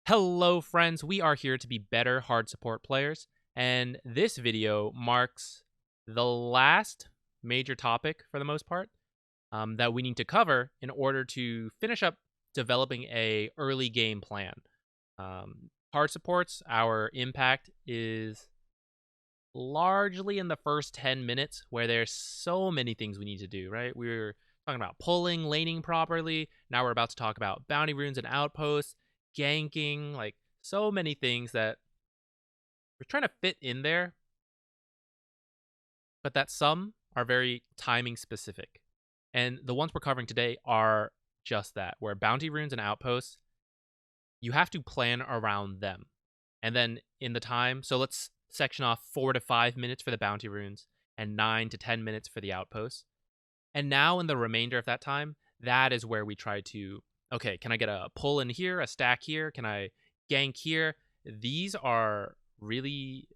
Hello friends, we are here to be better hard support players, and this video marks the last major topic for the most part that we need to cover in order to finish up developing a early game plan. Hard supports, our impact is largely in the first 10 minutes where there's so many things we need to do, right? We're talking about pulling, laning properly. Now we're about to talk about bounty runes and outposts, ganking, like so many things that we're trying to fit in there, but that some are very timing specific. And the ones we're covering today are just that, where bounty runes and outposts, you have to plan around them. And then in the time, so let's section off 4 to 5 minutes for the bounty runes and 9 to 10 minutes for the outposts. And now in the remainder of that time, that is where we try to, okay, can I get a pull in here, a stack here? Can I gank here? These are really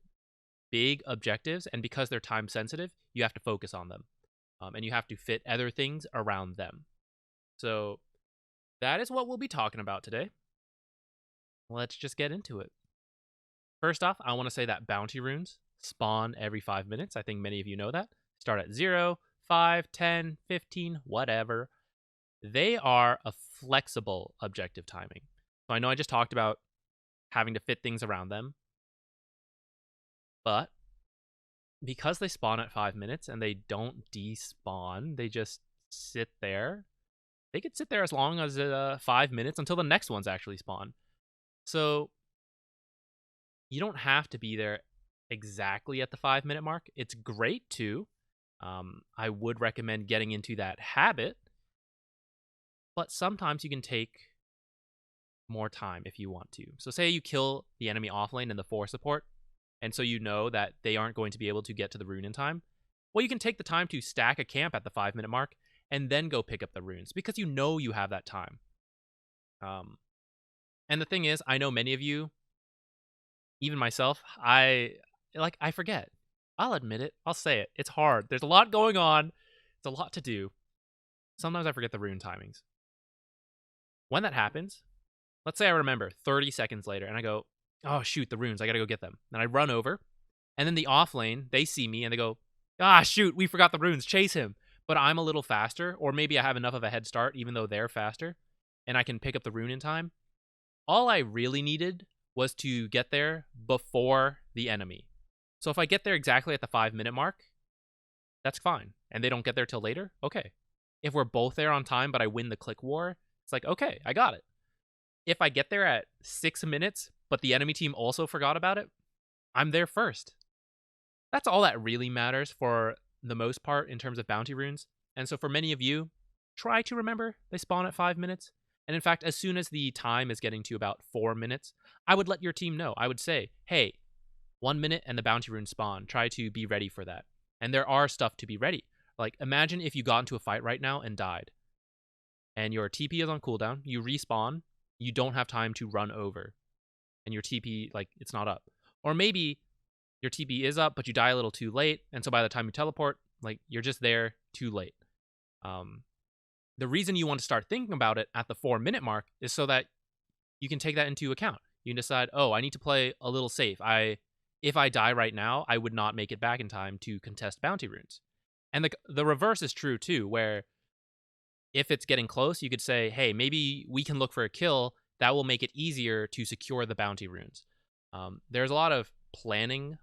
big objectives, and because they're time sensitive, you have to focus on them. And you have to fit other things around them. So that is what we'll be talking about today. Let's just get into it. First off, I want to say that bounty runes spawn every 5 minutes. I think many of you know that. Start at 0, 5, 10, 15, whatever. They are a flexible objective timing. So I know I just talked about having to fit things around them, but because they spawn at 5 minutes and they don't despawn, they just sit there. They could sit there as long as 5 minutes until the next ones actually spawn. So you don't have to be there exactly at the 5 minute mark. It's great too. I would recommend getting into that habit, but sometimes you can take more time if you want to. So say you kill the enemy offlane in the 4 support, and so you know that they aren't going to be able to get to the rune in time. Well, you can take the time to stack a camp at the 5 minute mark and then go pick up the runes because you know you have that time. And the thing is, I know many of you, even myself, I forget. I'll admit it. I'll say it. It's hard. There's a lot going on. It's a lot to do. Sometimes I forget the rune timings. When that happens, let's say I remember 30 seconds later and I go, oh shoot, the runes, I gotta go get them. And I run over, and then the off lane, they see me and they go, ah shoot, we forgot the runes, chase him. But I'm a little faster, or maybe I have enough of a head start even though they're faster, and I can pick up the rune in time. All I really needed was to get there before the enemy. So if I get there exactly at the 5 minute mark, that's fine. And they don't get there till later, okay. If we're both there on time but I win the click war, it's like, okay, I got it. If I get there at 6 minutes, but the enemy team also forgot about it, I'm there first. That's all that really matters for the most part in terms of bounty runes. And so for many of you, try to remember they spawn at 5 minutes. And in fact, as soon as the time is getting to about 4 minutes, I would let your team know. I would say, hey, 1 minute and the bounty runes spawn. Try to be ready for that. And there are stuff to be ready. Like, imagine if you got into a fight right now and died. And your TP is on cooldown. You respawn. You don't have time to run over. And your TP, like, it's not up. Or maybe your TP is up, but you die a little too late. And so by the time you teleport, like, you're just there too late. The reason you want to start thinking about it at the 4 minute mark is so that you can take that into account. You can decide, oh, I need to play a little safe. If I die right now, I would not make it back in time to contest bounty runes. And the reverse is true too, where if it's getting close, you could say, hey, maybe we can look for a kill that will make it easier to secure the bounty runes. There's a lot of planning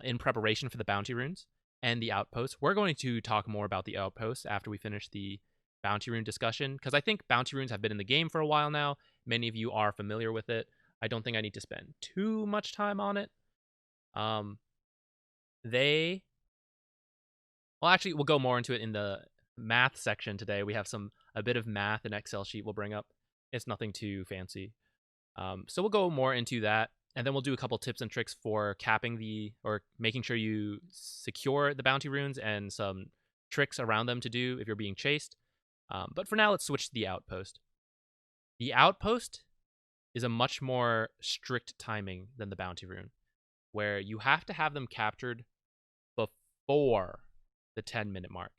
in preparation for the bounty runes and the outposts. We're going to talk more about the outposts after we finish the bounty rune discussion, because I think bounty runes have been in the game for a while now. Many of you are familiar with it. I don't think I need to spend too much time on it. Well, actually, we'll go more into it in the math section today. We have a bit of math and Excel sheet we'll bring up. It's nothing too fancy. So we'll go more into that, and then we'll do a couple tips and tricks for capping or making sure you secure the bounty runes and some tricks around them to do if you're being chased. But for now, let's switch to the outpost. The outpost is a much more strict timing than the bounty rune, where you have to have them captured before the 10 minute mark.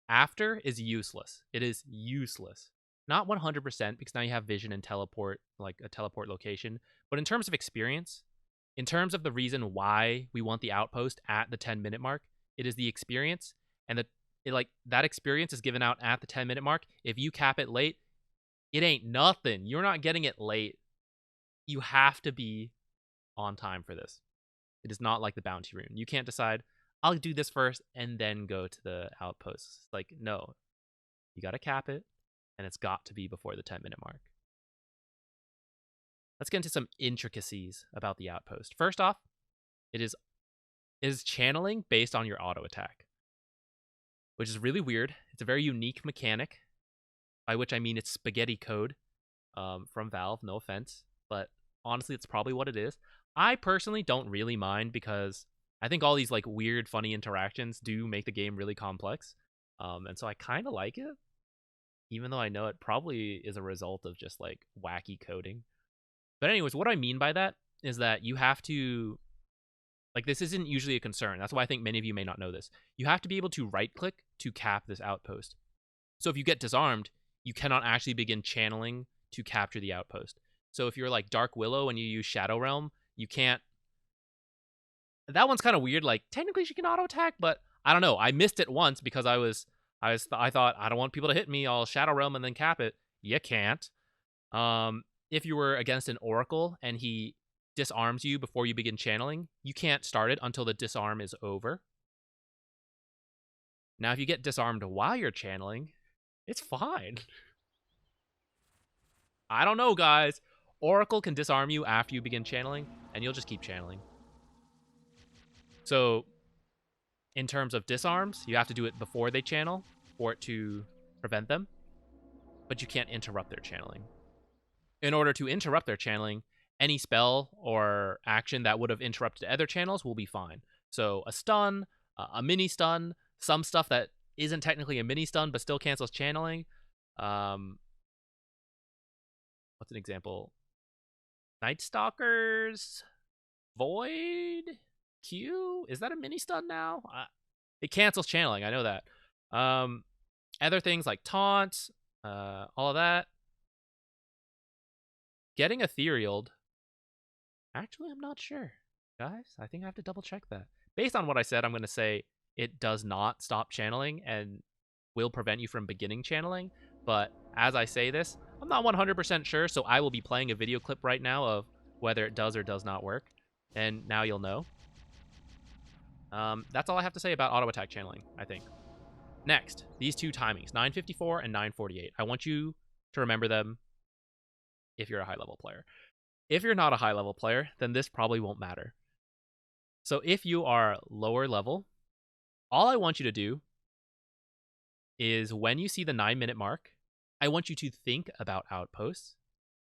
After is useless. It is useless. Not 100% because now you have vision and teleport, like a teleport location. But in terms of experience, in terms of the reason why we want the outpost at the 10-minute mark, it is the experience, and that experience is given out at the 10-minute mark. If you cap it late, it ain't nothing. You're not getting it late. You have to be on time for this. It is not like the bounty rune. You can't decide, I'll do this first and then go to the outposts. Like, no. You got to cap it, and it's got to be before the 10-minute mark. Let's get into some intricacies about the outpost. First off, it is channeling based on your auto attack, which is really weird. It's a very unique mechanic, by which I mean it's spaghetti code from Valve, no offense, but honestly, it's probably what it is. I personally don't really mind because I think all these like weird, funny interactions do make the game really complex. And so I kind of like it, even though I know it probably is a result of just like wacky coding. But anyways, what I mean by that is that you have to, like, this isn't usually a concern. That's why I think many of you may not know this. You have to be able to right click to cap this outpost. So if you get disarmed, you cannot actually begin channeling to capture the outpost. So if you're like Dark Willow and you use Shadow Realm, you can't. That one's kind of weird. Like, technically she can auto attack, but I don't know. I missed it once because I thought I don't want people to hit me. I'll Shadow Realm and then cap it. You can't. If you were against an Oracle and he disarms you before you begin channeling, you can't start it until the disarm is over. Now, if you get disarmed while you're channeling, it's fine. I don't know, guys. Oracle can disarm you after you begin channeling, and you'll just keep channeling. So, in terms of disarms, you have to do it before they channel for it to prevent them, but you can't interrupt their channeling. In order to interrupt their channeling, any spell or action that would have interrupted other channels will be fine. So a stun, a mini stun, some stuff that isn't technically a mini stun but still cancels channeling. What's an example? Night Stalkers, Void, Q. Is that a mini stun now? It cancels channeling. I know that. Other things like taunts, all of that. Getting etherealed. Actually, I'm not sure, guys. I think I have to double check that. Based on what I said, I'm going to say it does not stop channeling and will prevent you from beginning channeling. But as I say this, I'm not 100% sure, so I will be playing a video clip right now of whether it does or does not work. And now you'll know. That's all I have to say about auto attack channeling, I think. Next, these two timings, 9:54 and 9:48. I want you to remember them if you're a high-level player. If you're not a high-level player, then this probably won't matter. So if you are lower level, all I want you to do is when you see the 9-minute mark, I want you to think about outposts,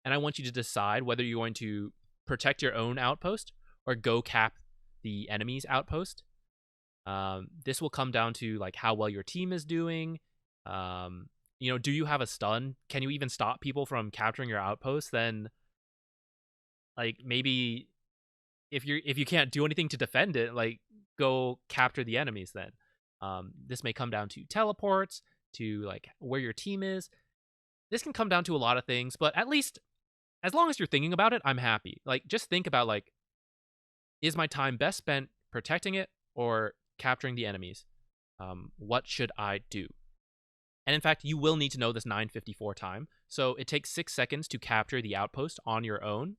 and I want you to decide whether you're going to protect your own outpost or go cap the enemy's outpost. This will come down to like how well your team is doing. Do you have a stun? Can you even stop people from capturing your outpost? Then, like, maybe if you can't do anything to defend it, like, go capture the enemies then. This may come down to teleports, to like where your team is. This can come down to a lot of things, but at least as long as you're thinking about it, I'm happy. Like, just think about, like, is my time best spent protecting it or capturing the enemies? What should I do? And in fact, you will need to know this 9:54 time. So it takes 6 seconds to capture the outpost on your own.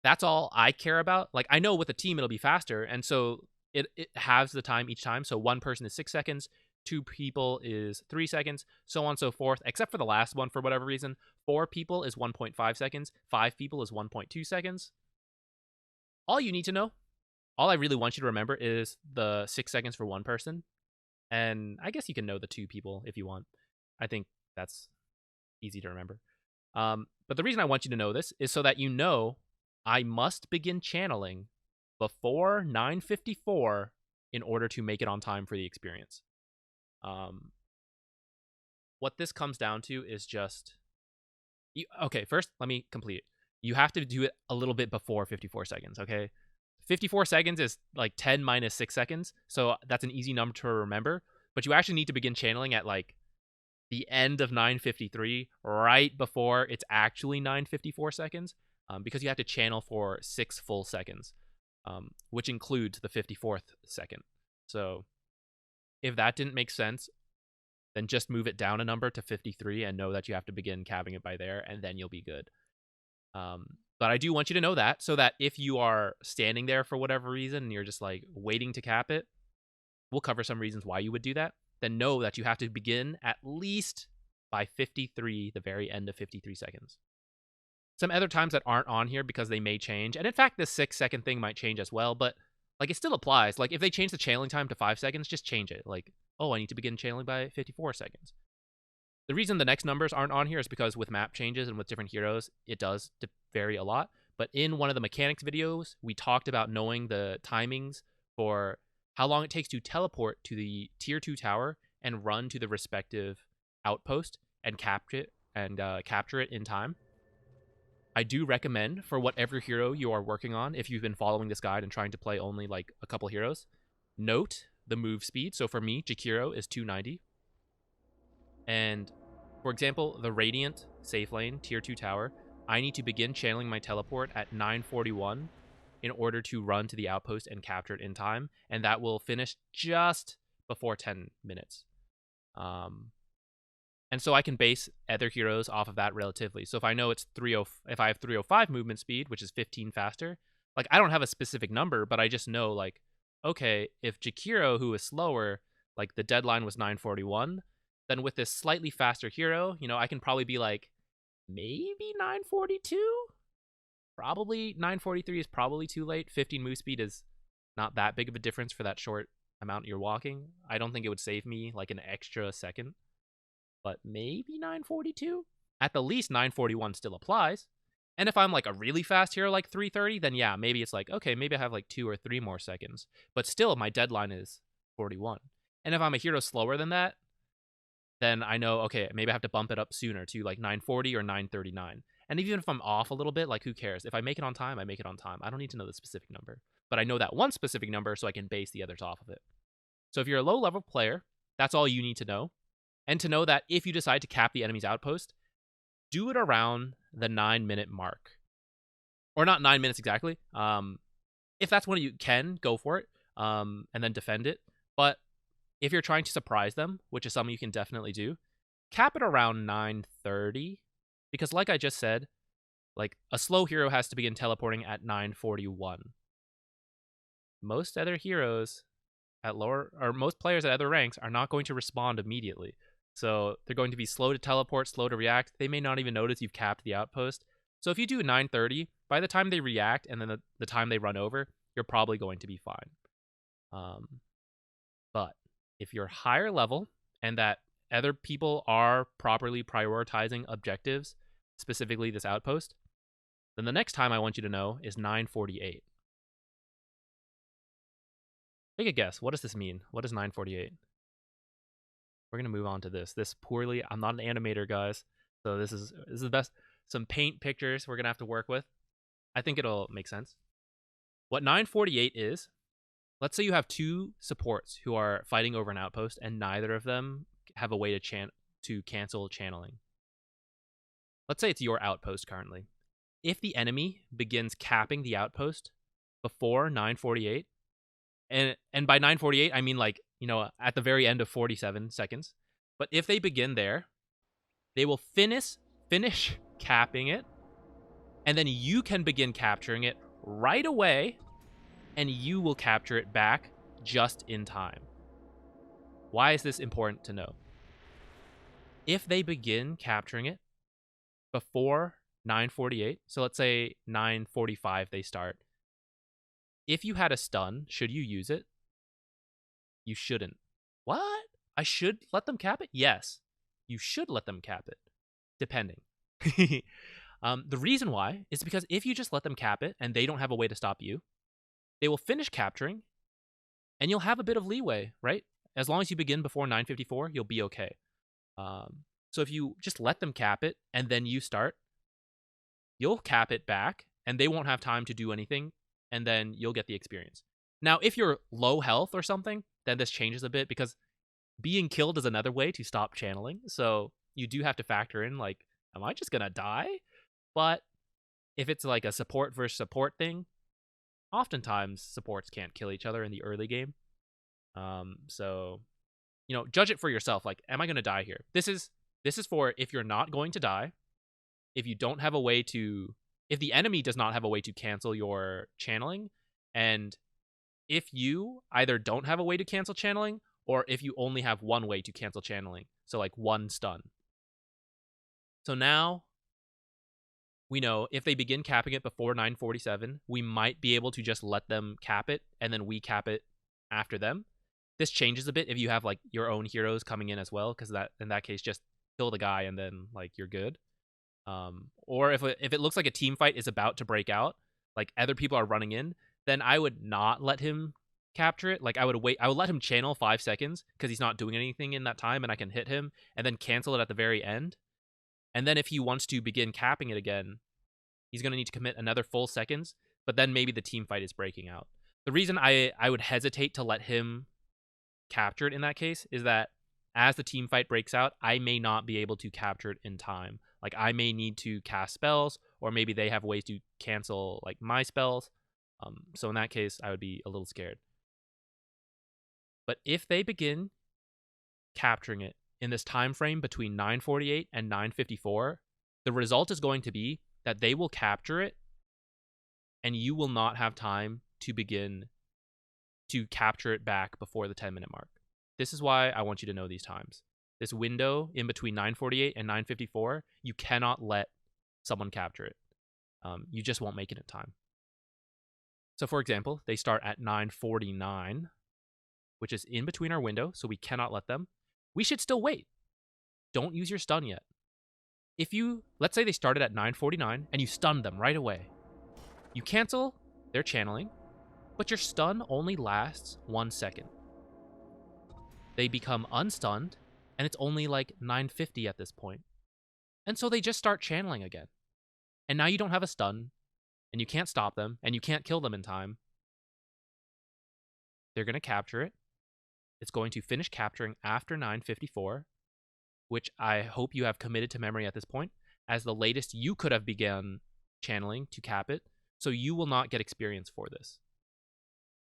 That's all I care about. Like, I know with a team it'll be faster, and so it halves the time each time. So one person is 6 seconds, 2 people is 3 seconds, so on and so forth, except for the last one for whatever reason. 4 people is 1.5 seconds, 5 people is 1.2 seconds. All you need to know, all I really want you to remember is the 6 seconds for one person. And I guess you can know the 2 people if you want. I think that's easy to remember. But the reason I want you to know this is so that you know I must begin channeling before 9:54 in order to make it on time for the experience. What this comes down to is just... Okay, first, let me complete it. You have to do it a little bit before 54 seconds, okay? 54 seconds is like 10 minus 6 seconds, so that's an easy number to remember. But you actually need to begin channeling at like the end of 9:53, right before it's actually 9:54 seconds, because you have to channel for 6 full seconds, which includes the 54th second. So if that didn't make sense, then just move it down a number to 53 and know that you have to begin capping it by there, and then you'll be good. But I do want you to know that, so that if you are standing there for whatever reason and you're just like waiting to cap it, we'll cover some reasons why you would do that. Then know that you have to begin at least by 53, the very end of 53 seconds. Some other times that aren't on here because they may change, and in fact, the 6-second thing might change as well, but like it still applies. Like if they change the channeling time to 5 seconds, just change it. Like, oh, I need to begin channeling by 54 seconds. The reason the next numbers aren't on here is because with map changes and with different heroes, it does vary a lot. But in one of the mechanics videos, we talked about knowing the timings for how long it takes to teleport to the tier 2 tower and run to the respective outpost and capture it in time. I do recommend, for whatever hero you are working on, if you've been following this guide and trying to play only like a couple heroes, note the move speed. So for me, Zquixotix is 290. And for example, the Radiant safe lane, tier 2 tower, I need to begin channeling my teleport at 9:41 in order to run to the outpost and capture it in time. And that will finish just before 10 minutes. And so I can base other heroes off of that relatively. So if I know it's if I have 305 movement speed, which is 15 faster, like I don't have a specific number, but I just know like, okay, if Zquixotix, who is slower, like the deadline was 9:41, then with this slightly faster hero, you know, I can probably be like maybe 9:42. Probably 9:43 is probably too late. 15 move speed is not that big of a difference for that short amount you're walking. I don't think it would save me like an extra second. But maybe 9:42? At the least, 9:41 still applies. And if I'm like a really fast hero like 3:30, then yeah, maybe it's like, okay, maybe I have like 2 or 3 more seconds. But still, my deadline is 41. And if I'm a hero slower than that, then I know, okay, maybe I have to bump it up sooner to like 9:40 or 9:39. And even if I'm off a little bit, like who cares? If I make it on time, I make it on time. I don't need to know the specific number. But I know that one specific number so I can base the others off of it. So if you're a low-level player, that's all you need to know. And to know that if you decide to cap the enemy's outpost, do it around the 9-minute mark. Or not 9 minutes exactly. If that's when you can, go for it. And then defend it. But if you're trying to surprise them, which is something you can definitely do, cap it around 9:30. Because like I just said, like a slow hero has to begin teleporting at 9:41. Most other heroes at lower, or most players at other ranks are not going to respond immediately. So they're going to be slow to teleport, slow to react. They may not even notice you've capped the outpost. So if you do 9:30, by the time they react and then the time they run over, you're probably going to be fine. But if you're higher level and that other people are properly prioritizing objectives, specifically this outpost, then the next time I want you to know is 9:48. Take a guess. What does this mean? What is 9:48? We're going to move on to this. I'm not an animator, guys. So this is the best. Some paint pictures we're going to have to work with. I think it'll make sense. What 9:48 is, let's say you have 2 supports who are fighting over an outpost and neither of them have a way to cancel channeling. Let's say it's your outpost currently. If the enemy begins capping the outpost before 9:48, and by 9:48 I mean like, you know, at the very end of 47 seconds. But if they begin there, they will finish capping it, and then you can begin capturing it right away, and you will capture it back just in time. Why is this important to know? If they begin capturing it before 9:48, so let's say 9:45 they start, if you had a stun, should you use it? You shouldn't. What? I should let them cap it? Yes. You should let them cap it. Depending. The reason why is because if you just let them cap it and they don't have a way to stop you, they will finish capturing and you'll have a bit of leeway, right? As long as you begin before 9:54, you'll be okay. So if you just let them cap it and then you start, you'll cap it back and they won't have time to do anything, and then you'll get the experience. Now, if you're low health or something, then this changes a bit because being killed is another way to stop channeling. So you do have to factor in, like, am I just gonna die? But if it's like a support versus support thing, oftentimes supports can't kill each other in the early game. So judge it for yourself. Like, am I gonna die here? This is for if you're not going to die, if you don't have a way to, if the enemy does not have a way to cancel your channeling, and if you either don't have a way to cancel channeling, or if you only have one way to cancel channeling, so like one stun. So now we know if they begin capping it before 9:47, we might be able to just let them cap it, and then we cap it after them. This changes a bit if you have like your own heroes coming in as well, because that in that case just kill the guy and then like you're good. Or if it looks like a team fight is about to break out, like other people are running in, then I would not let him capture it. Like I would wait. I would let him channel 5 seconds because he's not doing anything in that time, and I can hit him and then cancel it at the very end. And then if he wants to begin capping it again, he's going to need to commit another full seconds. But then maybe the team fight is breaking out. The reason I would hesitate to let him capture it in that case is that as the team fight breaks out, I may not be able to capture it in time. Like I may need to cast spells, or maybe they have ways to cancel like my spells. So in that case, I would be a little scared. But if they begin capturing it in this time frame between 9:48 and 9:54, the result is going to be that they will capture it, and you will not have time to begin to capture it back before the 10-minute mark. This is why I want you to know these times. This window in between 9:48 and 9:54, you cannot let someone capture it. You just won't make it in time. So for example, they start at 9:49, which is in between our window, so we cannot let them. We should still wait. Don't use your stun yet. If you, let's say they started at 9:49 and you stunned them right away. You cancel their channeling, but your stun only lasts 1 second. They become unstunned, and it's only like 9:50 at this point. And so they just start channeling again. And now you don't have a stun, and you can't stop them, and you can't kill them in time. They're going to capture it. It's going to finish capturing after 9:54, which I hope you have committed to memory at this point, as the latest you could have begun channeling to cap it, so you will not get experience for this.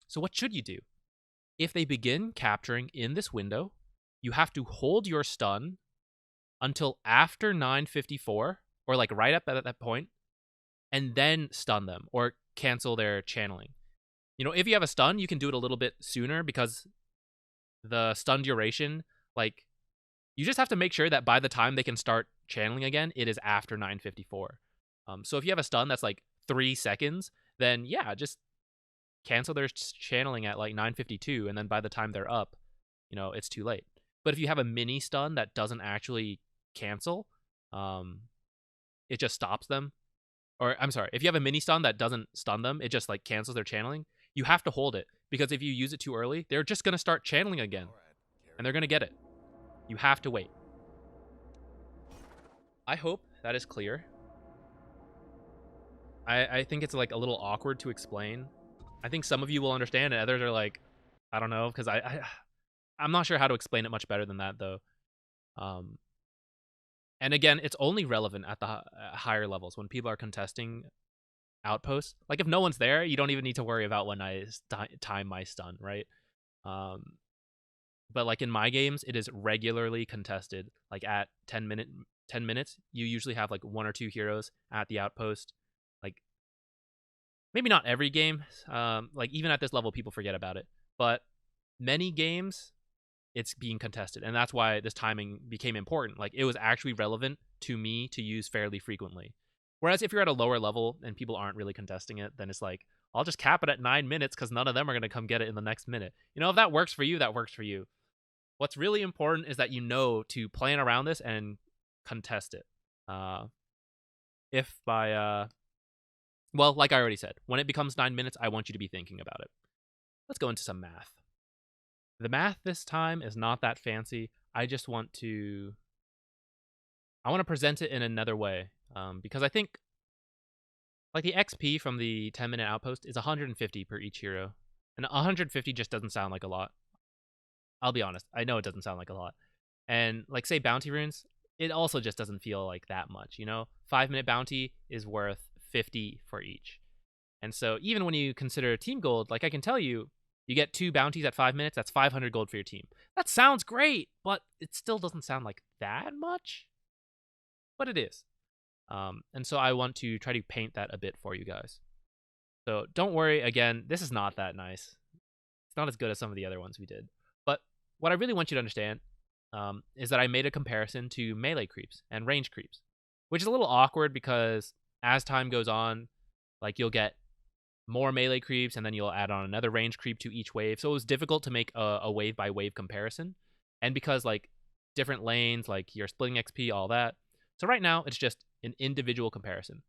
So what should you do? If they begin capturing in this window, you have to hold your stun until after 9:54, or like right up at that point, and then stun them or cancel their channeling. If you have a stun, you can do it a little bit sooner because the stun duration, like, you just have to make sure that by the time they can start channeling again, it is after 9:54. So if you have a stun that's like 3 seconds, then yeah, just cancel their channeling at like 9:52, and then by the time they're up, it's too late. But if you have a mini stun that doesn't actually cancel, it just stops them. Or I'm sorry, if you have a mini stun that doesn't stun them, it just like cancels their channeling. You have to hold it, because if you use it too early, they're just going to start channeling again, and they're going to get it. You have to wait. I hope that is clear. I think it's like a little awkward to explain. I think some of you will understand, and others are like, I don't know, because I'm not sure how to explain it much better than that, though. And again, it's only relevant at the higher levels when people are contesting Outposts. Like if no one's there, you don't even need to worry about when I time my stun, right? But like in my games, it is regularly contested. Like at 10 minutes, you usually have like 1 or 2 heroes at the Outpost. Like maybe not every game. Like even at this level, people forget about it. But many games, it's being contested, and that's why this timing became important. Like it was actually relevant to me to use fairly frequently. Whereas if you're at a lower level and people aren't really contesting it, then it's like, I'll just cap it at 9 minutes because none of them are going to come get it in the next minute. If that works for you, that works for you. What's really important is that to plan around this and contest it. If by, well, like I already said, when it becomes 9 minutes, I want you to be thinking about it. Let's go into some math. The math this time is not that fancy. I just want to present it in another way, because I think like the XP from the 10-minute Outpost is 150 per each hero, and 150 just doesn't sound like a lot. I'll be honest. I know it doesn't sound like a lot. And like say bounty runes, it also just doesn't feel like that much, you know? 5-minute bounty is worth 50 for each. And so even when you consider team gold, like I can tell you, you get 2 bounties at 5 minutes, that's 500 gold for your team. That sounds great, but it still doesn't sound like that much. But it is. And so I want to try to paint that a bit for you guys. So don't worry, again, this is not that nice. It's not as good as some of the other ones we did. But what I really want you to understand is that I made a comparison to melee creeps and range creeps, which is a little awkward because as time goes on, like you'll get more melee creeps and then you'll add on another range creep to each wave. So it was difficult to make a wave by wave comparison. And because like different lanes, like you're splitting XP, all that. So right now it's just an individual comparison.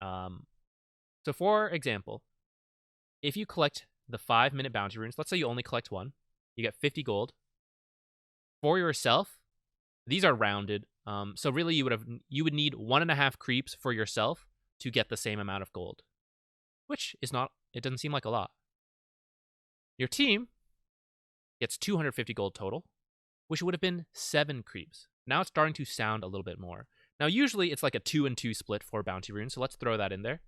So for example, if you collect the 5-minute bounty runes, let's say you only collect one, you get 50 gold. For yourself, these are rounded. So really you would need 1.5 creeps for yourself to get the same amount of gold, which is not, it doesn't seem like a lot. Your team gets 250 gold total, which would have been 7 creeps. Now it's starting to sound a little bit more. Now usually it's like a 2-and-2 split for bounty runes, so let's throw that in there.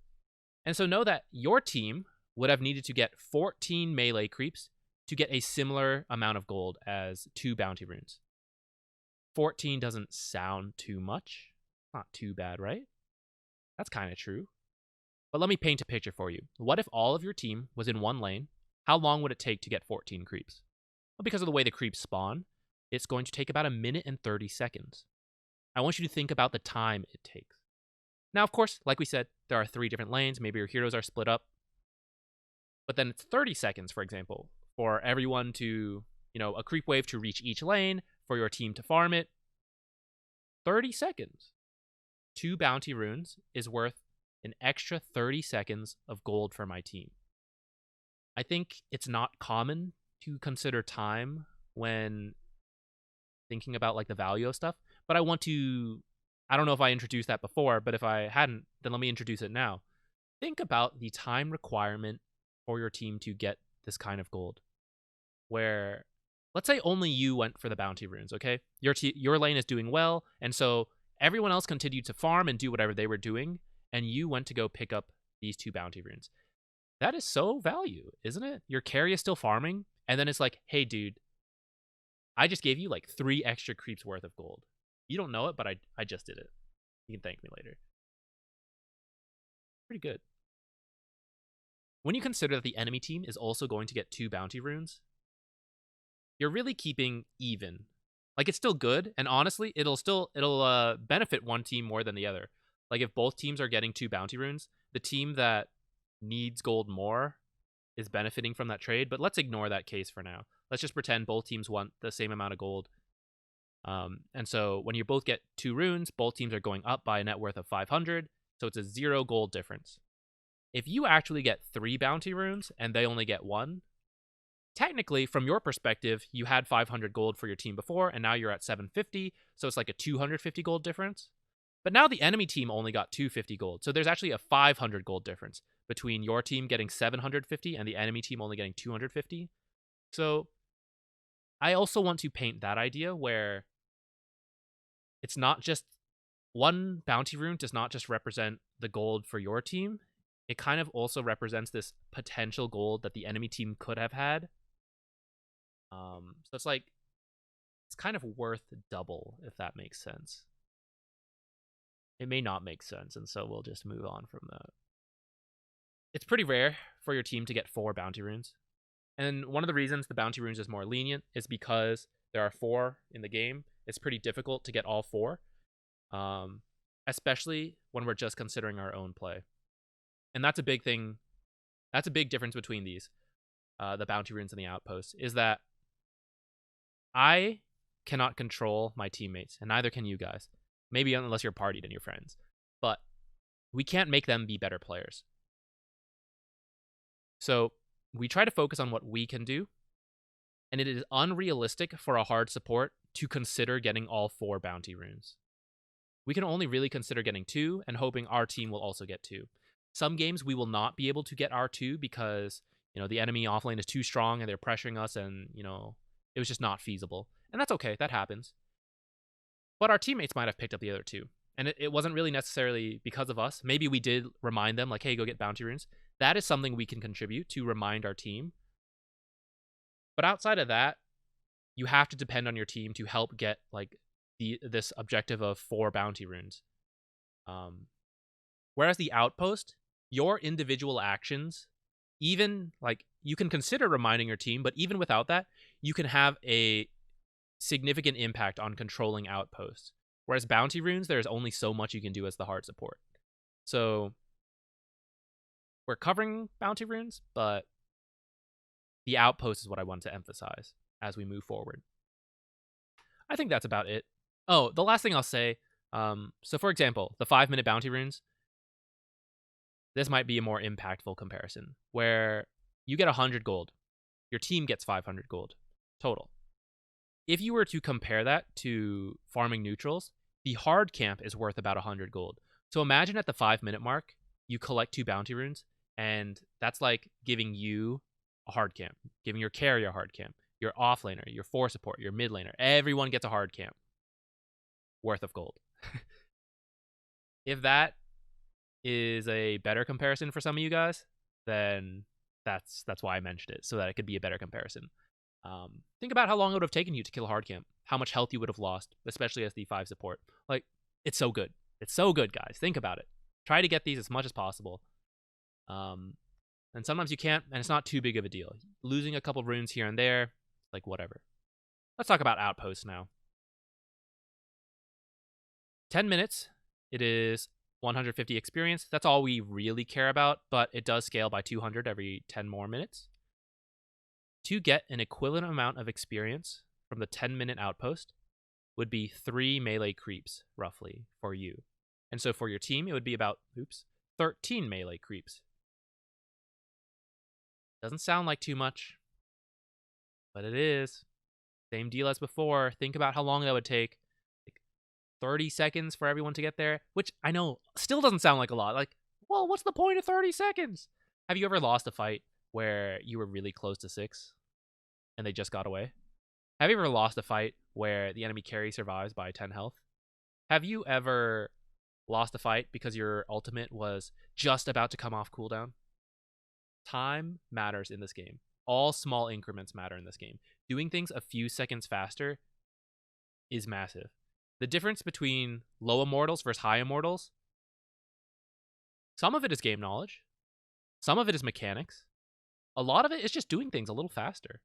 And so know that your team would have needed to get 14 melee creeps to get a similar amount of gold as 2 bounty runes. 14 doesn't sound too much. Not too bad, right? That's kind of true. But let me paint a picture for you. What if all of your team was in one lane? How long would it take to get 14 creeps? Well, because of the way the creeps spawn, it's going to take about 1 minute and 30 seconds. I want you to think about the time it takes. Now, of course, like we said, there are 3 different lanes. Maybe your heroes are split up. But then it's 30 seconds, for example, for everyone to, a creep wave to reach each lane, for your team to farm it. 30 seconds. 2 bounty runes is worth an extra 30 seconds of gold for my team. I think it's not common to consider time when thinking about like the value of stuff, but I don't know if I introduced that before, but if I hadn't, then let me introduce it now. Think about the time requirement for your team to get this kind of gold. Where, let's say only you went for the bounty runes, okay? Your lane is doing well, and so everyone else continued to farm and do whatever they were doing, and you went to go pick up these 2 bounty runes. That is so value, isn't it? Your carry is still farming, and then it's like, hey, dude, I just gave you like 3 extra creeps worth of gold. You don't know it, but I just did it. You can thank me later. Pretty good. When you consider that the enemy team is also going to get 2 bounty runes, you're really keeping even. Like, it's still good, and honestly, it'll benefit one team more than the other. Like, if both teams are getting 2 bounty runes, the team that needs gold more is benefiting from that trade, but let's ignore that case for now. Let's just pretend both teams want the same amount of gold. And so when you both get 2 runes, both teams are going up by a net worth of 500, so it's a 0 gold difference. If you actually get 3 bounty runes and they only get 1, technically, from your perspective, you had 500 gold for your team before, and now you're at 750, so it's like a 250 gold difference. But now the enemy team only got 250 gold, so there's actually a 500 gold difference between your team getting 750 and the enemy team only getting 250. So I also want to paint that idea where it's not just one bounty rune does not just represent the gold for your team. It kind of also represents this potential gold that the enemy team could have had. So it's like, it's kind of worth double, if that makes sense. It may not make sense, and so we'll just move on from that. It's pretty rare for your team to get 4 bounty runes. And one of the reasons the bounty runes is more lenient is because there are 4 in the game. It's pretty difficult to get all 4, especially when we're just considering our own play. And that's a big thing. That's a big difference between these, the bounty runes and the outposts, is that I cannot control my teammates, and neither can you guys. Maybe unless you're partied and your friends. But we can't make them be better players. So we try to focus on what we can do, and it is unrealistic for a hard support to consider getting all 4 bounty runes. We can only really consider getting 2 and hoping our team will also get 2. Some games we will not be able to get R2 because, the enemy offlane is too strong and they're pressuring us and, It was just not feasible. And that's okay. That happens. But our teammates might have picked up the other two. And it wasn't really necessarily because of us. Maybe we did remind them, like, hey, go get bounty runes. That is something we can contribute to remind our team. But outside of that, you have to depend on your team to help get, like, this objective of 4 bounty runes. Whereas the Outpost, your individual actions, even, like, you can consider reminding your team, but even without that, you can have a significant impact on controlling Outposts. Whereas bounty runes, there's only so much you can do as the hard support. So we're covering bounty runes, but the Outpost is what I want to emphasize as we move forward. I think that's about it. Oh, the last thing I'll say, so for example, the 5-minute bounty runes, this might be a more impactful comparison, where you get 100 gold, your team gets 500 gold total. If you were to compare that to farming neutrals, the hard camp is worth about 100 gold. So imagine at the 5-minute mark, you collect 2 bounty runes, and that's like giving you a hard camp, giving your carry a hard camp, your offlaner, your 4 support, your mid laner. Everyone gets a hard camp worth of gold. If that is a better comparison for some of you guys, then that's why I mentioned it, so that it could be a better comparison. Think about how long it would have taken you to kill a hard camp, how much health you would have lost, especially as the 5 support. Like, it's so good. It's so good, guys. Think about it. Try to get these as much as possible. And sometimes you can't, and it's not too big of a deal. Losing a couple runes here and there, like, whatever. Let's talk about Outposts now. 10 minutes. It is 150 experience. That's all we really care about, but it does scale by 200 every 10 more minutes. To get an equivalent amount of experience from the 10-minute Outpost would be 3 melee creeps, roughly, for you. And so for your team, it would be about, 13 melee creeps. Doesn't sound like too much, but it is. Same deal as before. Think about how long that would take. Like 30 seconds for everyone to get there, which I know still doesn't sound like a lot. Like, well, what's the point of 30 seconds? Have you ever lost a fight where you were really close to 6 and they just got away? Have you ever lost a fight where the enemy carry survives by 10 health? Have you ever lost a fight because your ultimate was just about to come off cooldown? Time matters in this game. All small increments matter in this game. Doing things a few seconds faster is massive. The difference between low immortals versus high immortals, some of it is game knowledge. Some of it is mechanics. A lot of it is just doing things a little faster.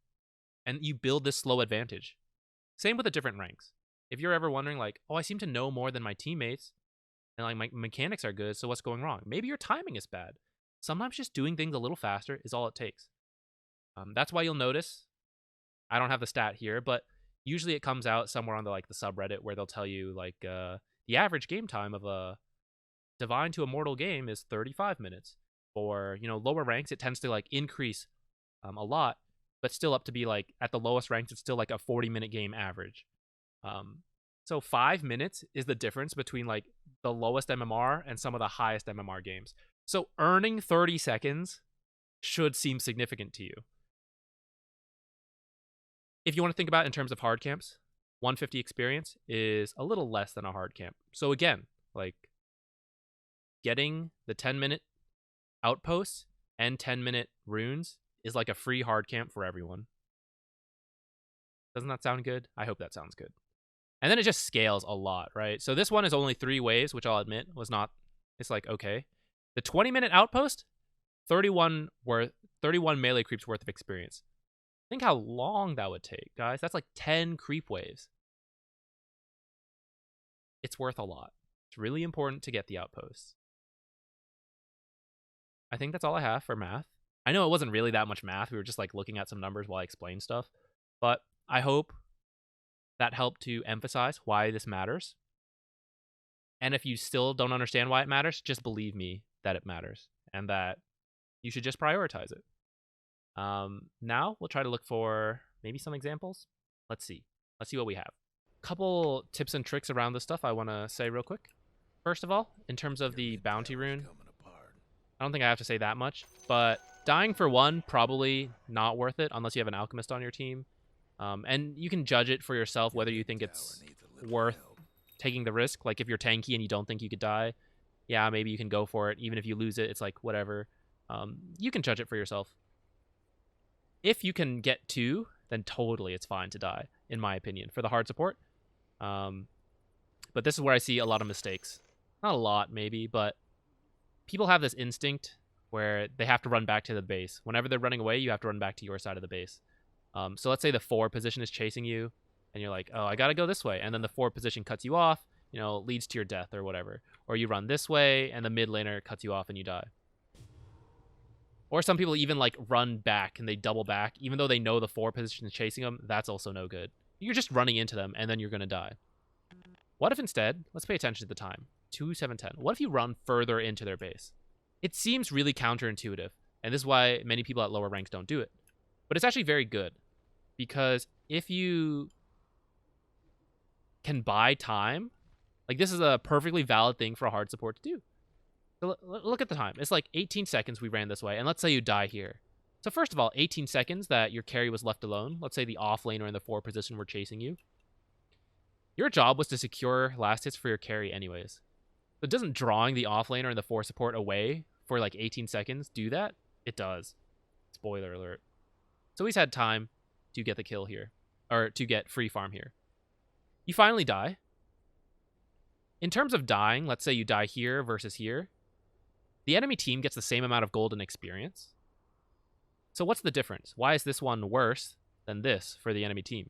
And you build this slow advantage. Same with the different ranks. If you're ever wondering, like, oh, I seem to know more than my teammates, and like my mechanics are good, so what's going wrong? Maybe your timing is bad. Sometimes just doing things a little faster is all it takes. That's why you'll notice, I don't have the stat here, but usually it comes out somewhere on the subreddit where they'll tell you the average game time of a Divine to Immortal game is 35 minutes. For lower ranks, it tends to increase a lot, but still up to be at the lowest ranks, it's still a 40-minute game average. So 5 minutes is the difference between the lowest MMR and some of the highest MMR games. So earning 30 seconds should seem significant to you. If you want to think about it in terms of hard camps, 150 experience is a little less than a hard camp. So again, getting the 10-minute outposts and 10-minute runes is like a free hard camp for everyone. Doesn't that sound good? I hope that sounds good. And then it just scales a lot, right? So this one is only 3 waves, which I'll admit was not, it's okay. The 20-minute outpost, 31 melee creeps worth of experience. Think how long that would take, guys. That's 10 creep waves. It's worth a lot. It's really important to get the outposts. I think that's all I have for math. I know it wasn't really that much math. We were just looking at some numbers while I explained stuff. But I hope that helped to emphasize why this matters. And if you still don't understand why it matters, just believe me that it matters and that you should just prioritize it. Now we'll try to look for maybe some examples. Let's see what we have. Couple tips and tricks around this stuff I want to say real quick. First of all, in terms of the bounty rune, I don't think I have to say that much, but dying for 1, probably not worth it unless you have an alchemist on your team. And you can judge it for yourself whether you think it's worth taking the risk. Like if you're tanky and you don't think you could die, yeah, maybe you can go for it. Even if you lose it, it's like whatever. You can judge it for yourself. If you can get 2, then totally it's fine to die, in my opinion, for the hard support. But this is where I see a lot of mistakes. Not a lot, maybe, but people have this instinct where they have to run back to the base. Whenever they're running away, you have to run back to your side of the base. So let's say the 4 position is chasing you, and you're like, oh, I gotta go this way. And then the 4 position cuts you off, leads to your death or whatever. Or you run this way, and the mid laner cuts you off and you die. Or some people even like run back and they double back, even though they know the 4 position is chasing them. That's also no good. You're just running into them, and then you're gonna die. What if instead, let's pay attention to the time, 2, 7, 10. What if you run further into their base? It seems really counterintuitive, and this is why many people at lower ranks don't do it. But it's actually very good, because if you can buy time, like this is a perfectly valid thing for a hard support to do. So look at the time. It's like 18 seconds we ran this way, and let's say you die here. So first of all, 18 seconds that your carry was left alone. Let's say the off laner in the 4 position were chasing you. Your job was to secure last hits for your carry anyways. So doesn't drawing the off laner and the 4 support away for like 18 seconds do that? It does. Spoiler alert. So he's had time to get the kill here, or to get free farm here. You finally die. In terms of dying, let's say you die here versus here. The enemy team gets the same amount of gold and experience. So what's the difference? Why is this one worse than this for the enemy team?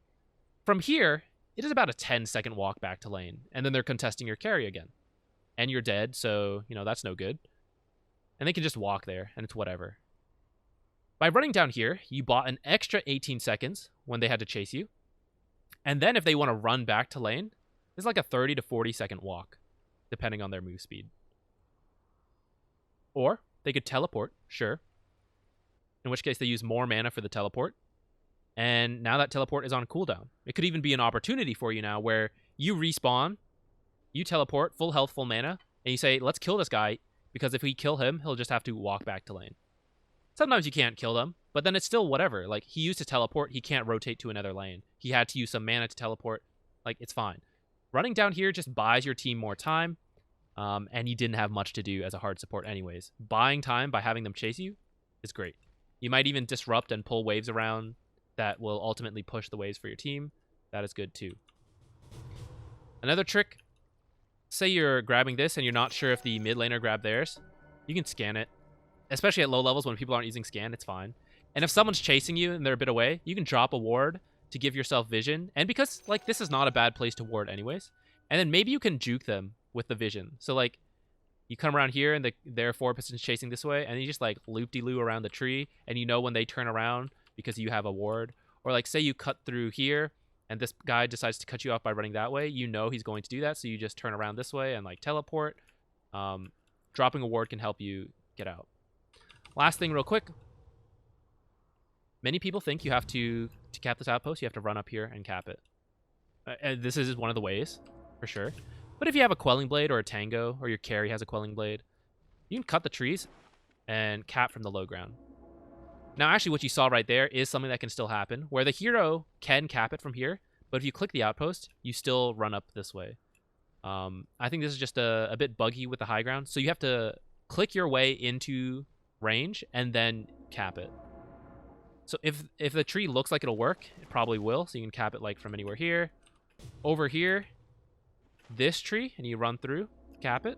From here, it is about a 10-second walk back to lane, and then they're contesting your carry again. And you're dead, so, that's no good. And they can just walk there, and it's whatever. By running down here, you bought an extra 18 seconds when they had to chase you. And then if they want to run back to lane, it's like a 30 to 40-second walk, depending on their move speed. Or they could teleport, sure. In which case they use more mana for the teleport. And now that teleport is on cooldown. It could even be an opportunity for you now where you respawn, you teleport, full health, full mana, and you say, let's kill this guy, because if we kill him, he'll just have to walk back to lane. Sometimes you can't kill them, but then it's still whatever. Like, he used to teleport, he can't rotate to another lane. He had to use some mana to teleport. Like, it's fine. Running down here just buys your team more time, and you didn't have much to do as a hard support anyways. Buying time by having them chase you is great. You might even disrupt and pull waves around that will ultimately push the waves for your team. That is good too. Another trick, say you're grabbing this and you're not sure if the mid laner grabbed theirs, you can scan it. Especially at low levels when people aren't using scan, it's fine. And if someone's chasing you and they're a bit away, you can drop a ward to give yourself vision. And because, like, this is not a bad place to ward anyways. And then maybe you can juke them with the vision. So, like, you come around here and their 4 positions chasing this way, and you just, like, loop-de-loo around the tree, and you know when they turn around because you have a ward. Or, like, say you cut through here, and this guy decides to cut you off by running that way. You know he's going to do that, so you just turn around this way and, like, teleport. Dropping a ward can help you get out. Last thing real quick. Many people think you have to cap this outpost, you have to run up here and cap it. And this is one of the ways, for sure. But if you have a Quelling Blade or a Tango, or your carry has a Quelling Blade, you can cut the trees and cap from the low ground. Now, actually, what you saw right there is something that can still happen, where the hero can cap it from here, but if you click the outpost, you still run up this way. I think this is just a bit buggy with the high ground, so you have to click your way into range and then cap it. So if the tree looks like it'll work, it probably will. So you can cap it like from anywhere here, over here, this tree, and you run through, cap it.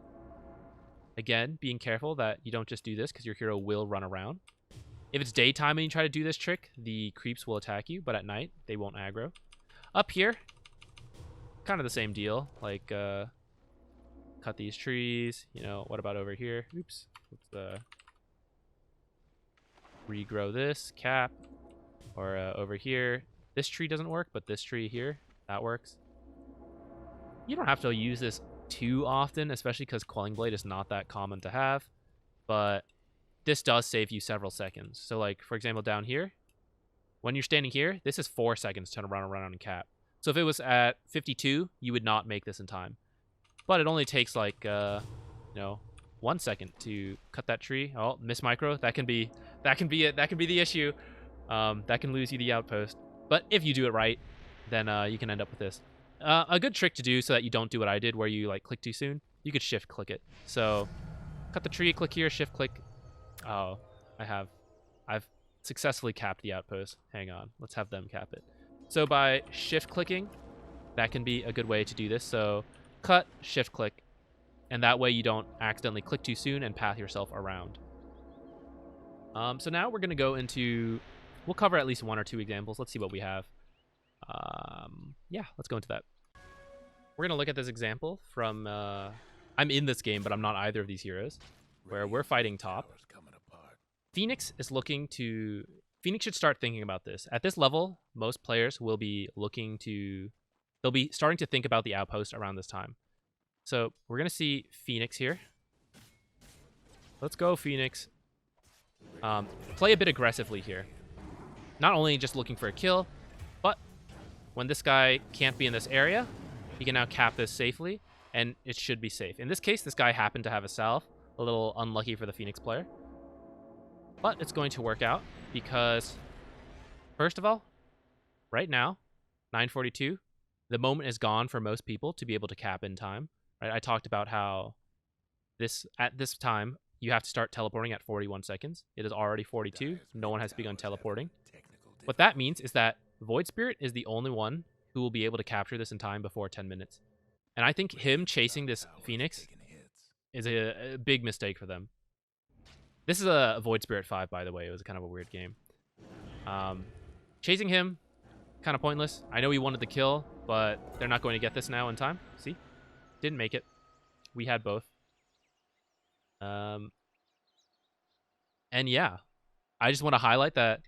Again, being careful that you don't just do this because your hero will run around. If it's daytime and you try to do this trick, the creeps will attack you, but at night they won't aggro. Up here, kind of the same deal. Like cut these trees. What about over here? Oops. Let's regrow this, cap, or over here. This tree doesn't work, but this tree here, that works. You don't have to use this too often, especially because Quelling Blade is not that common to have, but this does save you several seconds. So, like, for example, down here, when you're standing here, this is 4 seconds to run around and cap. So if it was at 52, you would not make this in time. But it only takes, like, 1 second to cut that tree. Oh, miss micro. That can be it. That can be the issue. That can lose you the outpost. But if you do it right, then you can end up with this. A good trick to do so that you don't do what I did, where you like click too soon. You could shift click it. So cut the tree, click here, shift click. Oh, I've successfully capped the outpost. Hang on, let's have them cap it. So by shift clicking, that can be a good way to do this. So cut, shift click, and that way you don't accidentally click too soon and path yourself around. So now we're going to go into, we'll cover at least 1 or 2 examples. Let's see what we have. Yeah, let's go into that. We're going to look at this example from, I'm in this game, but I'm not either of these heroes, where we're fighting top. Phoenix is looking to, Phoenix should start thinking about this. At this level, most players will be looking to, they'll be starting to think about the outpost around this time. So we're going to see Phoenix here. Let's go, Phoenix. Play a bit aggressively here. Not only just looking for a kill, but when this guy can't be in this area, he can now cap this safely, and it should be safe. In this case, this guy happened to have a salve. A little unlucky for the Phoenix player. But it's going to work out because, first of all, right now, 9:42, the moment is gone for most people to be able to cap in time. Right? I talked about how at this time, you have to start teleporting at 41 seconds. It is already 42. No one has begun teleporting. What that means is that Void Spirit is the only one who will be able to capture this in time before 10 minutes. And I think him chasing this Phoenix is a big mistake for them. This is a Void Spirit 5, by the way. It was kind of a weird game. Chasing him, kind of pointless. I know he wanted the kill, but they're not going to get this now in time. See? Didn't make it. We had both. And yeah, I just want to highlight that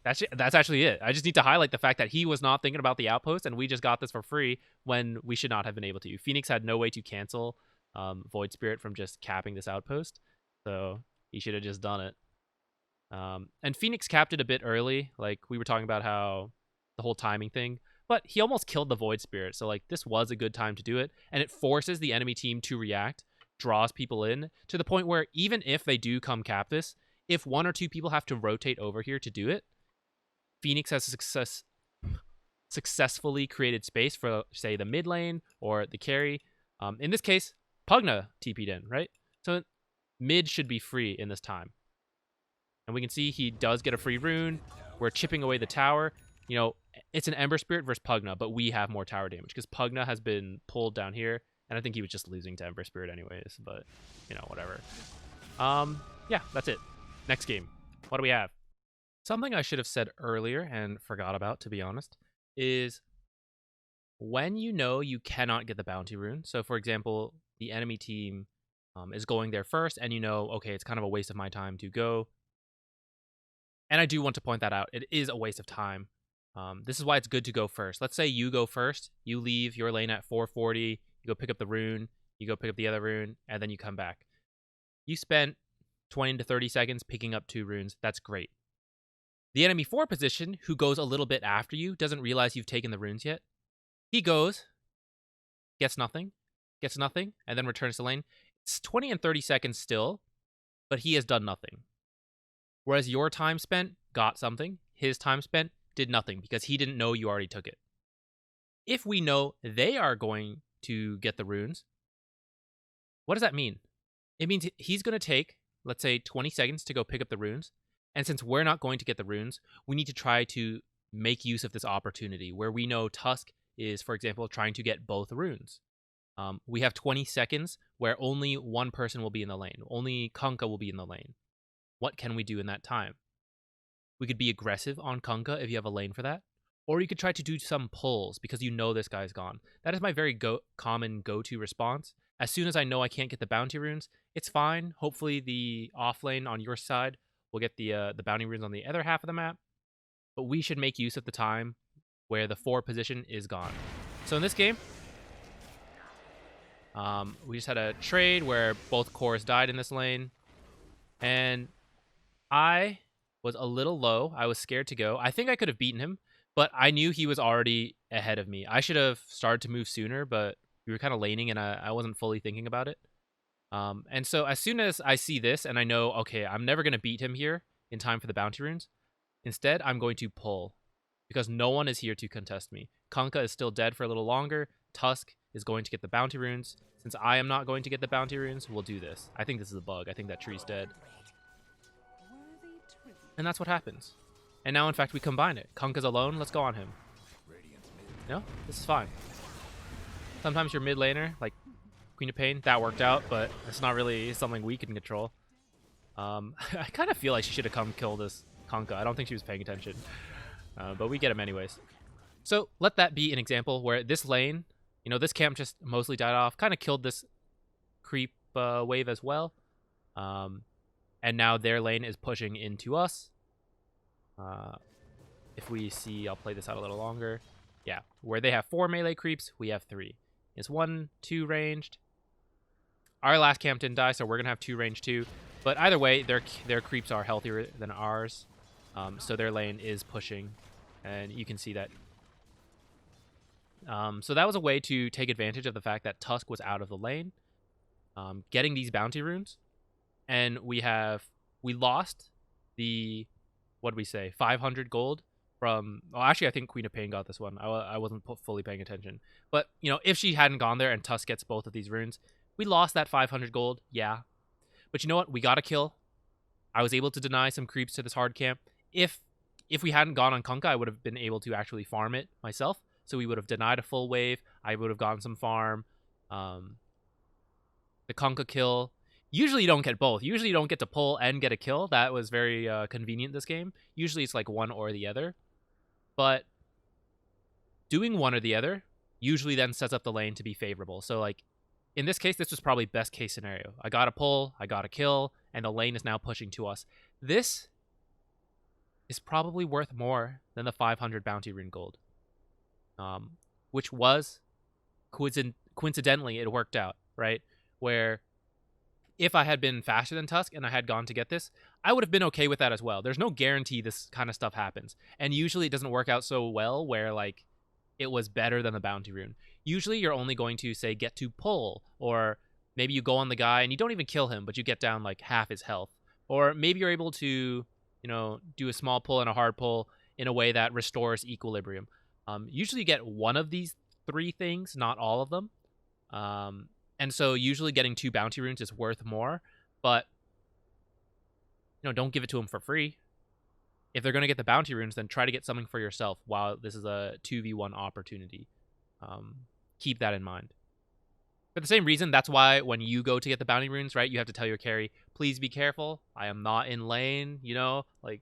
that's actually it. I just need to highlight the fact that he was not thinking about the outpost, and we just got this for free when we should not have been able to. Phoenix had no way to cancel Void Spirit from just capping this outpost, so he should have just done it. And Phoenix capped it a bit early, like we were talking about how the whole timing thing. But he almost killed the Void Spirit, so like this was a good time to do it, and it forces the enemy team to react, draws people in, to the point where even if they do come cap this, if 1 or 2 people have to rotate over here to do it, Phoenix has successfully created space for, say, the mid lane or the carry. In this case, Pugna TP'd in, right? So mid should be free in this time. And we can see he does get a free rune. We're chipping away the tower. You know, it's an Ember Spirit versus Pugna, but we have more tower damage because Pugna has been pulled down here, and I think he was just losing to Ember Spirit anyways, but, you know, whatever. Yeah, that's it. Next game. What do we have? Something I should have said earlier and forgot about, to be honest, is when you know you cannot get the bounty rune. So, for example, the enemy team is going there first, and you know, okay, it's kind of a waste of my time to go. And I do want to point that out. It is a waste of time. This is why it's good to go first. Let's say you go first. You leave your lane at 440. You go pick up the rune. You go pick up the other rune, and then you come back. You spent 20 to 30 seconds picking up 2 runes. That's great. The enemy 4 position, who goes a little bit after you, doesn't realize you've taken the runes yet. He goes, gets nothing, and then returns to lane. It's 20 and 30 seconds still, but he has done nothing. Whereas your time spent got something, his time spent did nothing because he didn't know you already took it. If we know they are going to get the runes, what does that mean? It means he's going to take, let's say, 20 seconds to go pick up the runes. And since we're not going to get the runes, we need to try to make use of this opportunity where we know Tusk is, for example, trying to get both runes. We have 20 seconds where only one person will be in the lane. Only Kunkka will be in the lane. What can we do in that time? We could be aggressive on Kunkka if you have a lane for that. Or you could try to do some pulls because you know this guy's gone. That is my very common go-to response. As soon as I know I can't get the bounty runes, it's fine. Hopefully the off lane on your side will get the bounty runes on the other half of the map. But we should make use of the time where the 4 position is gone. So in this game, we just had a trade where both cores died in this lane. And I was a little low. I was scared to go. I think I could have beaten him, but I knew he was already ahead of me. I should have started to move sooner, but we were kind of laning and I wasn't fully thinking about it. And so as soon as I see this and I know, okay, I'm never going to beat him here, in time for the bounty runes. Instead, I'm going to pull because no one is here to contest me. Kunkka is still dead for a little longer. Tusk is going to get the bounty runes. Since I am not going to get the bounty runes, we'll do this. I think this is a bug. I think that tree's dead. And that's what happens. And now, in fact, we combine it. Kunkka's alone. Let's go on him. No? This is fine. Sometimes your mid laner, like Queen of Pain, that worked out, but it's not really something we can control. I kind of feel like she should have come kill this Kunkka. I don't think she was paying attention. But we get him anyways. So let that be an example where this lane, you know, this camp just mostly died off, kind of killed this creep wave as well. And now their lane is pushing into us. If we see, I'll play this out a little longer. Yeah, where they have 4 melee creeps, we have 3. It's 1, 2 ranged. Our last camp didn't die, so we're going to have 2 ranged too. But either way, their creeps are healthier than ours. So their lane is pushing, and you can see that. So that was a way to take advantage of the fact that Tusk was out of the lane, getting these bounty runes. And we lost the, what did we say, 500 gold from, well, actually, I think Queen of Pain got this one. I wasn't fully paying attention. But, you know, if she hadn't gone there and Tusk gets both of these runes, we lost that 500 gold, yeah. But you know what? We got a kill. I was able to deny some creeps to this hard camp. If we hadn't gone on Kunkka, I would have been able to actually farm it myself. So we would have denied a full wave. I would have gotten some farm. The Kunkka kill. Usually you don't get both. Usually you don't get to pull and get a kill. That was very convenient this game. Usually it's like one or the other. But doing one or the other usually then sets up the lane to be favorable. So like in this case, this was probably best case scenario. I got a pull, I got a kill, and the lane is now pushing to us. This is probably worth more than the 500 bounty rune gold. Which was, coincidentally, it worked out, right? Where if I had been faster than Tusk and I had gone to get this, I would have been okay with that as well. There's no guarantee this kind of stuff happens. And usually it doesn't work out so well where, like, it was better than the bounty rune. Usually you're only going to, say, get to pull, or maybe you go on the guy and you don't even kill him, but you get down, like, half his health. Or maybe you're able to, you know, do a small pull and a hard pull in a way that restores equilibrium. Usually you get one of these 3 things, not all of them. And so usually getting 2 bounty runes is worth more, but, you know, don't give it to them for free. If they're going to get the bounty runes, then try to get something for yourself while this is a 2v1 opportunity. Keep that in mind. For the same reason, that's why when you go to get the bounty runes, right, you have to tell your carry, please be careful. I am not in lane, you know, like,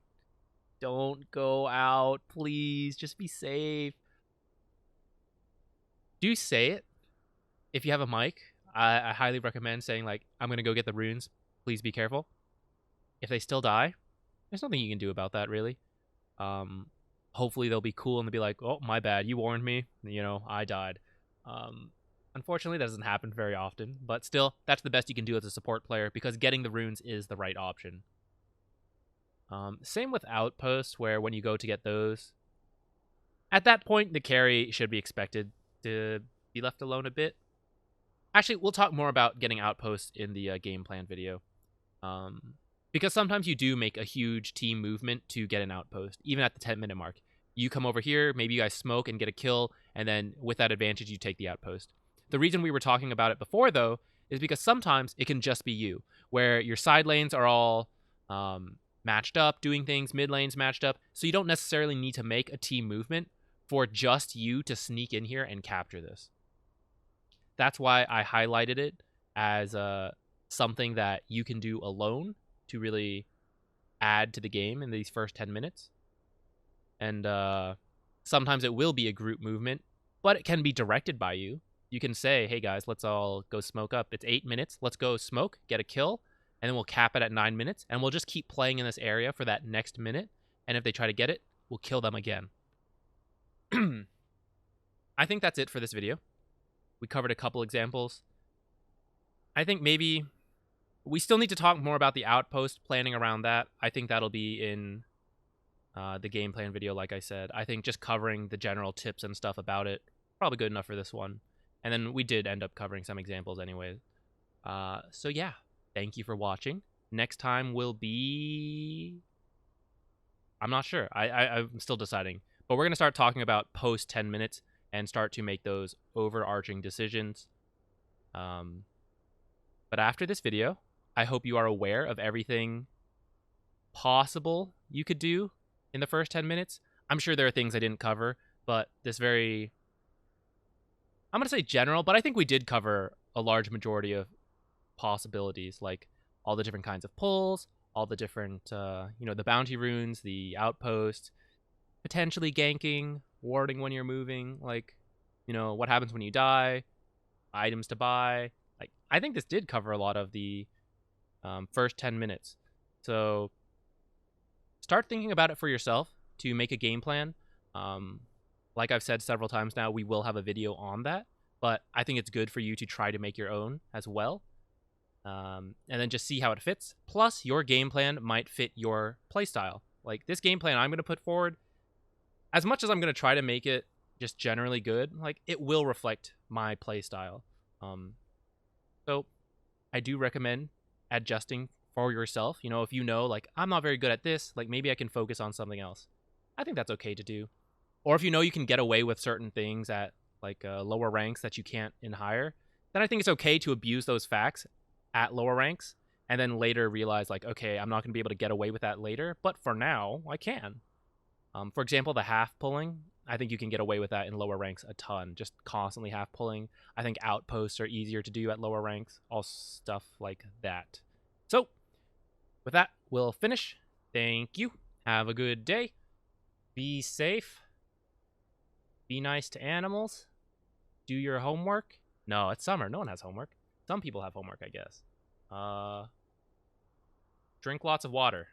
don't go out, please, just be safe. Do say it. If you have a mic, I highly recommend saying, like, I'm going to go get the runes, please be careful. If they still die, there's nothing you can do about that, really. Hopefully they'll be cool and they'll be like, oh, my bad, you warned me, you know, I died. Unfortunately, that doesn't happen very often, but still, that's the best you can do as a support player because getting the runes is the right option. Same with Outposts, where when you go to get those, at that point, the carry should be expected to be left alone a bit. Actually, we'll talk more about getting Outposts in the game plan video. Because sometimes you do make a huge team movement to get an Outpost, even at the 10-minute mark. You come over here, maybe you guys smoke and get a kill, and then with that advantage, you take the Outpost. The reason we were talking about it before, though, is because sometimes it can just be you, where your side lanes are all matched up, doing things, mid lanes matched up, so you don't necessarily need to make a team movement for just you to sneak in here and capture this. That's why I highlighted it as something that you can do alone to really add to the game in these first 10 minutes. And sometimes it will be a group movement, but it can be directed by you. You can say, hey guys, let's all go smoke up. It's 8 minutes. Let's go smoke, get a kill, and then we'll cap it at 9 minutes, and we'll just keep playing in this area for that next minute. And if they try to get it, we'll kill them again. I think that's it for this video. We covered a couple examples. I think maybe we still need to talk more about the Outpost, planning around that. I think that'll be in the game plan video, like I said. I think just covering the general tips and stuff about it, probably good enough for this one. And then we did end up covering some examples anyways. So yeah, thank you for watching. Next time will be I'm not sure. I'm still deciding. But we're going to start talking about post 10 minutes and start to make those overarching decisions. But after this video, I hope you are aware of everything possible you could do in the first 10 minutes. I'm sure there are things I didn't cover, but I'm going to say general, but I think we did cover a large majority of possibilities, like all the different kinds of pulls, all the different, the bounty runes, the outpost, potentially ganking, warding when you're moving, like, what happens when you die, items to buy. Like, I think this did cover a lot of the first 10 minutes. So start thinking about it for yourself to make a game plan. Like I've said several times now, we will have a video on that, but I think it's good for you to try to make your own as well. And then just see how it fits. Plus, your game plan might fit your playstyle. Like, this game plan I'm going to put forward, as much as I'm going to try to make it just generally good, like, it will reflect my playstyle. So I do recommend adjusting for yourself. If like, I'm not very good at this, like, maybe I can focus on something else. I think that's okay to do. Or if you can get away with certain things at, like, lower ranks that you can't in higher, then I think it's okay to abuse those facts at lower ranks and then later realize, like, okay, I'm not going to be able to get away with that later, but for now, I can. For example, the half pulling, I think you can get away with that in lower ranks a ton, just constantly half pulling. I think outposts are easier to do at lower ranks, all stuff like that. So, with that, we'll finish. Thank you. Have a good day. Be safe. Be nice to animals. Do your homework. No, it's summer. No one has homework. Some people have homework, I guess. Drink lots of water.